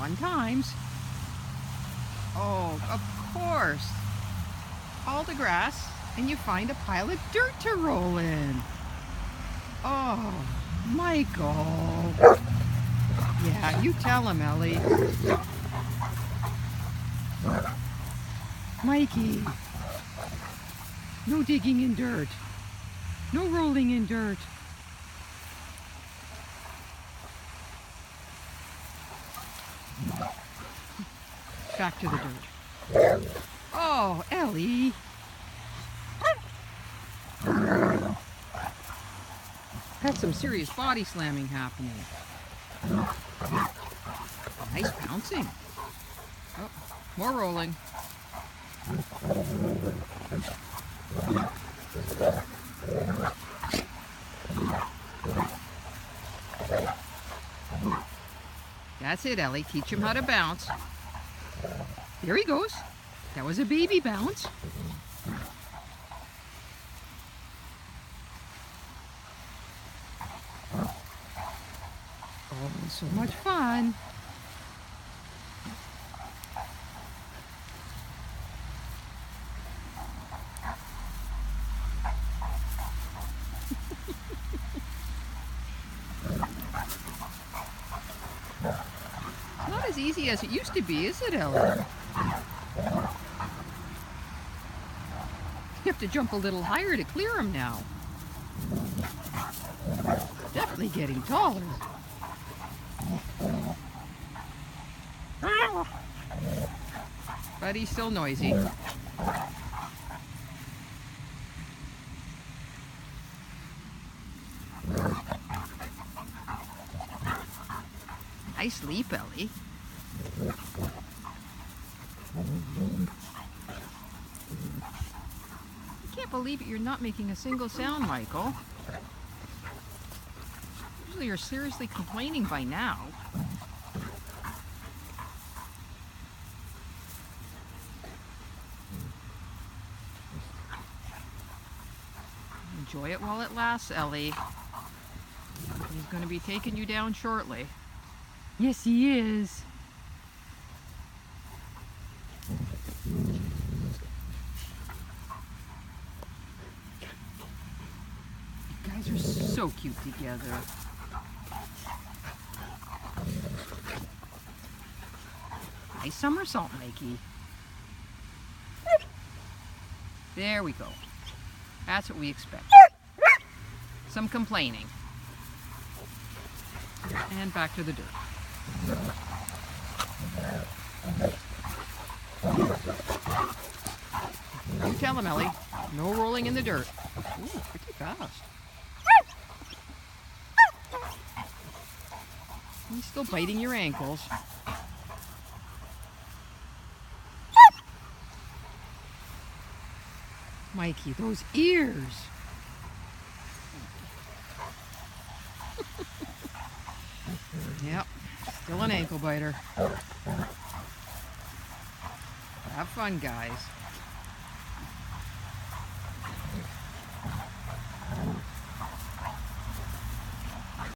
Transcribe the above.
Fun times. Oh, of course. All the grass, and you find a pile of dirt to roll in. Oh, Michael. Yeah, you tell him, Ellie. Mikey. No digging in dirt. No rolling in dirt. Back to the dirt. Oh, Ellie. That's some serious body slamming happening. Nice pouncing. Oh, more rolling. That's it, Ellie. Teach him how to bounce. There he goes. That was a baby bounce. Oh, so much fun. It's not as easy as it used to be, is it, Ellie? You have to jump a little higher to clear him now. Definitely getting taller. But he's still noisy. Nice leap, Ellie. I can't believe it. You're not making a single sound, Michael. Usually you're seriously complaining by now. Enjoy it while it lasts, Ellie. He's going to be taking you down shortly. Yes, he is. You guys are so cute together. Nice somersault, Mikey. There we go. That's what we expect. Some complaining. And back to the dirt. You tell him, Ellie. No rolling in the dirt. Ooh, pretty fast. He's still biting your ankles. Mikey, those ears. Yep, still an ankle biter. Have fun, guys.